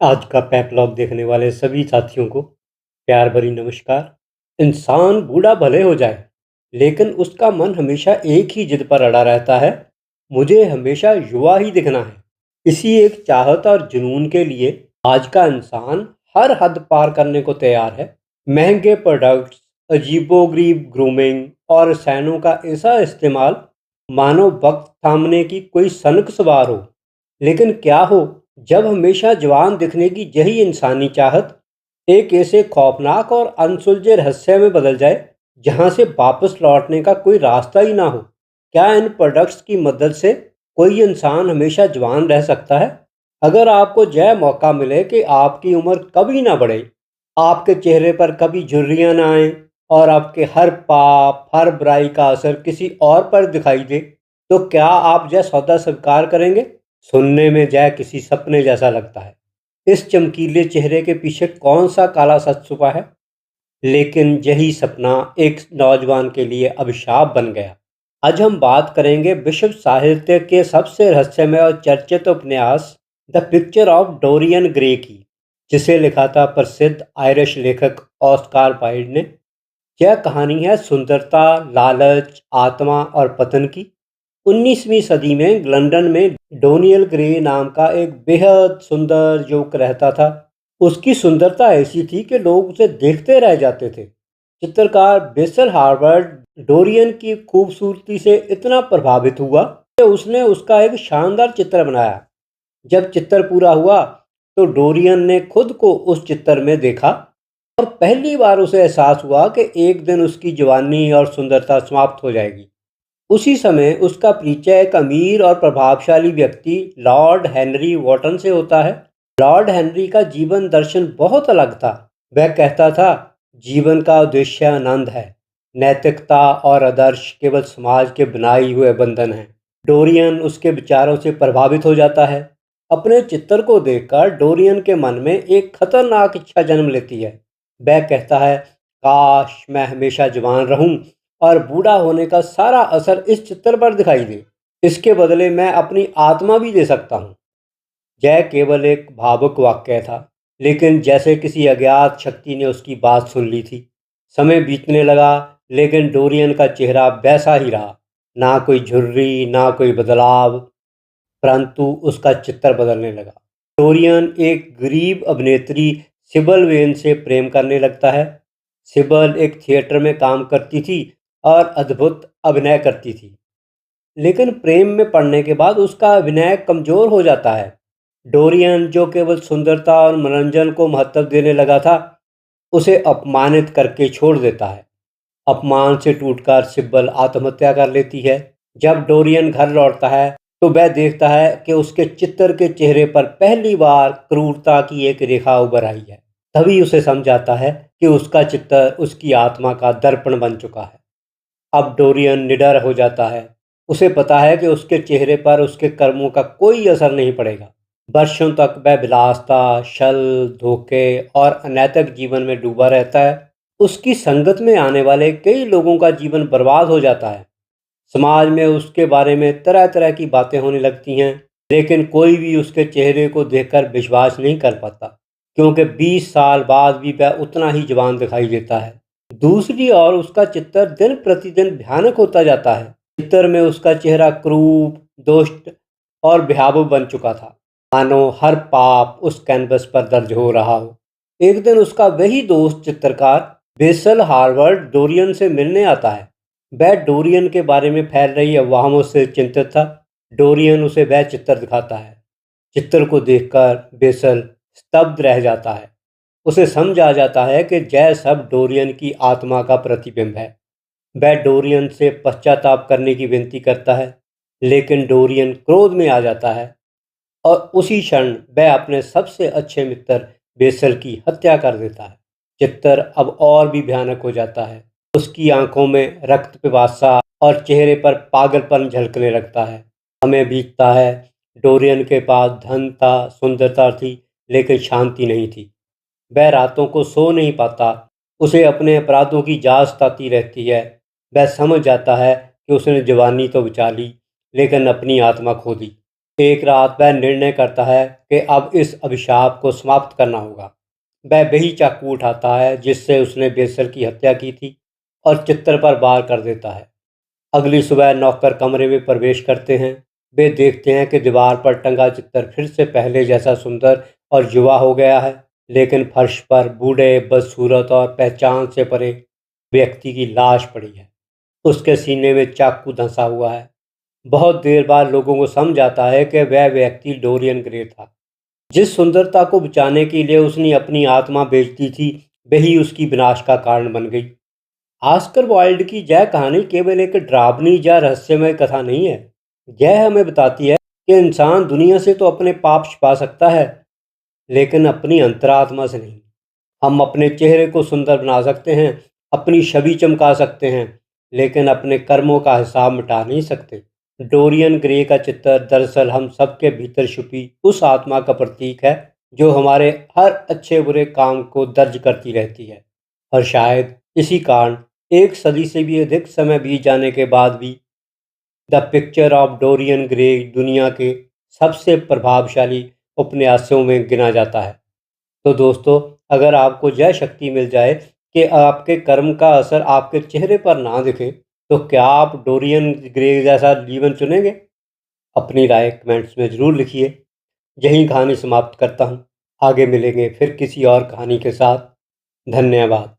आज का पैपलॉग देखने वाले सभी साथियों को प्यार भरी नमस्कार। इंसान बूढ़ा भले हो जाए, लेकिन उसका मन हमेशा एक ही जिद पर अड़ा रहता है। मुझे हमेशा युवा ही दिखना है। इसी एक चाहत और जुनून के लिए आज का इंसान हर हद पार करने को तैयार है। महंगे प्रोडक्ट्स, अजीबोगरीब ग्रूमिंग और रसायनों का ऐसा इस्तेमाल मानो वक्त थामने की कोई सनक सवार हो। लेकिन क्या हो जब हमेशा जवान दिखने की यही इंसानी चाहत एक ऐसे खौफनाक और अनसुलझे रहस्य में बदल जाए जहां से वापस लौटने का कोई रास्ता ही ना हो। क्या इन प्रोडक्ट्स की मदद से कोई इंसान हमेशा जवान रह सकता है? अगर आपको यह मौका मिले कि आपकी उम्र कभी ना बढ़े, आपके चेहरे पर कभी झुर्रियां ना आए और आपके हर पाप हर बुराई का असर किसी और पर दिखाई दे, तो क्या आप यह सौदा स्वीकार करेंगे? सुनने में जय किसी सपने जैसा लगता है। इस चमकीले चेहरे के पीछे कौन सा काला सच छुपा है? लेकिन यही सपना एक नौजवान के लिए अभिशाप बन गया। आज हम बात करेंगे विश्व साहित्य के सबसे रहस्यमय और चर्चित उपन्यास the picture of Dorian Gray की, जिसे लिखा था प्रसिद्ध आयरिश लेखक ऑस्कार वाइल्ड ने। यह कहानी है सुंदरता, लालच, आत्मा और पतन की। 19वीं सदी में लंदन में डोनियल ग्रे नाम का एक बेहद सुंदर युवक रहता था। उसकी सुंदरता ऐसी थी कि लोग उसे देखते रह जाते थे। चित्रकार बेसल हार्वर्ड डोरियन की खूबसूरती से इतना प्रभावित हुआ कि उसने उसका एक शानदार चित्र बनाया। जब चित्र पूरा हुआ तो डोरियन ने खुद को उस चित्र में देखा और पहली बार उसे एहसास हुआ कि एक दिन उसकी जवानी और सुंदरता समाप्त हो जाएगी। उसी समय उसका परिचय एक अमीर और प्रभावशाली व्यक्ति लॉर्ड हेनरी वॉटन से होता है। लॉर्ड हेनरी का जीवन दर्शन बहुत अलग था। वह कहता था, जीवन का उद्देश्य आनंद है, नैतिकता और आदर्श केवल समाज के बनाए हुए बंधन हैं। डोरियन उसके विचारों से प्रभावित हो जाता है। अपने चित्र को देखकर डोरियन के मन में एक खतरनाक इच्छा जन्म लेती है। वह कहता है, काश मैं हमेशा जवान रहूं और बूढ़ा होने का सारा असर इस चित्र पर दिखाई दे। इसके बदले मैं अपनी आत्मा भी दे सकता हूँ। यह केवल एक भावुक वाक्य था, लेकिन जैसे किसी अज्ञात शक्ति ने उसकी बात सुन ली थी। समय बीतने लगा, लेकिन डोरियन का चेहरा वैसा ही रहा। ना कोई झुर्री, ना कोई बदलाव, परंतु उसका चित्र बदलने लगा। डोरियन एक गरीब अभिनेत्री सिबल वेन से प्रेम करने लगता है। सिबल एक थिएटर में काम करती थी और अद्भुत अभिनय करती थी, लेकिन प्रेम में पड़ने के बाद उसका अभिनय कमजोर हो जाता है। डोरियन, जो केवल सुंदरता और मनोरंजन को महत्व देने लगा था, उसे अपमानित करके छोड़ देता है। अपमान से टूटकर सिब्बल आत्महत्या कर लेती है। जब डोरियन घर लौटता है तो वह देखता है कि उसके चित्र के चेहरे पर पहली बार क्रूरता की एक रेखा उभर आई है। तभी उसे समझ आता है कि उसका चित्र उसकी आत्मा का दर्पण बन चुका है। अब डोरियन निडर हो जाता है। उसे पता है कि उसके चेहरे पर उसके कर्मों का कोई असर नहीं पड़ेगा। वर्षों तक वह विलासता, छल, धोखे और अनैतिक जीवन में डूबा रहता है। उसकी संगत में आने वाले कई लोगों का जीवन बर्बाद हो जाता है। समाज में उसके बारे में तरह तरह की बातें होने लगती हैं, लेकिन कोई भी उसके चेहरे को देखकर विश्वास नहीं कर पाता, क्योंकि 20 साल बाद भी वह उतना ही जवान दिखाई देता है। दूसरी ओर उसका चित्र दिन प्रतिदिन भयानक होता जाता है। चित्र में उसका चेहरा क्रूर, दुष्ट और भयावह बन चुका था, मानो हर पाप उस कैनवस पर दर्ज हो रहा हो। एक दिन उसका वही दोस्त चित्रकार बेसल हार्वर्ड डोरियन से मिलने आता है। वह डोरियन के बारे में फैल रही अफवाहों से चिंतित था। डोरियन उसे वह चित्र दिखाता है। चित्र को देखकर बेसल स्तब्ध रह जाता है। उसे समझ आ जाता है कि जय सब डोरियन की आत्मा का प्रतिबिंब है। वह डोरियन से पश्चाताप करने की विनती करता है, लेकिन डोरियन क्रोध में आ जाता है और उसी क्षण वह अपने सबसे अच्छे मित्र बेसल की हत्या कर देता है। चित्र अब और भी भयानक हो जाता है। उसकी आंखों में रक्त पिपासा और चेहरे पर पागलपन झलकने लगता है। समय बीतता है। डोरियन के पास धन था, सुंदरता थी, लेकिन शांति नहीं थी। वह रातों को सो नहीं पाता। उसे अपने अपराधों की जांच सताती रहती है। वह समझ जाता है कि उसने जवानी तो बचा ली, लेकिन अपनी आत्मा खो दी। एक रात वह निर्णय करता है कि अब इस अभिशाप को समाप्त करना होगा। वह वही चाकू उठाता है जिससे उसने बेसर की हत्या की थी और चित्र पर वार कर देता है। अगली सुबह नौकर कमरे में प्रवेश करते हैं। वे देखते हैं कि दीवार पर टंगा चित्र फिर से पहले जैसा सुंदर और युवा हो गया है, लेकिन फर्श पर बूढ़े, बदसूरत और पहचान से परे व्यक्ति की लाश पड़ी है। उसके सीने में चाकू धंसा हुआ है। बहुत देर बाद लोगों को समझ आता है कि वह व्यक्ति डोरियन ग्रे था। जिस सुंदरता को बचाने के लिए उसने अपनी आत्मा बेच दी थी, वही उसकी विनाश का कारण बन गई। ऑस्कर वाइल्ड की यह कहानी केवल एक डरावनी या रहस्यमय कथा नहीं है। यह हमें बताती है कि इंसान दुनिया से तो अपने पाप छिपा सकता है, लेकिन अपनी अंतरात्मा से नहीं। हम अपने चेहरे को सुंदर बना सकते हैं, अपनी छवि चमका सकते हैं, लेकिन अपने कर्मों का हिसाब मिटा नहीं सकते। डोरियन ग्रे का चित्र दरअसल हम सबके भीतर छुपी उस आत्मा का प्रतीक है जो हमारे हर अच्छे बुरे काम को दर्ज करती रहती है। और शायद इसी कारण एक सदी से भी अधिक समय बीत जाने के बाद भी the picture of Dorian Gray दुनिया के सबसे प्रभावशाली उपन्यासों में गिना जाता है। तो दोस्तों, अगर आपको यह शक्ति मिल जाए कि आपके कर्म का असर आपके चेहरे पर ना दिखे, तो क्या आप डोरियन ग्रे जैसा जीवन चुनेंगे? अपनी राय कमेंट्स में ज़रूर लिखिए। यही कहानी समाप्त करता हूँ। आगे मिलेंगे फिर किसी और कहानी के साथ। धन्यवाद।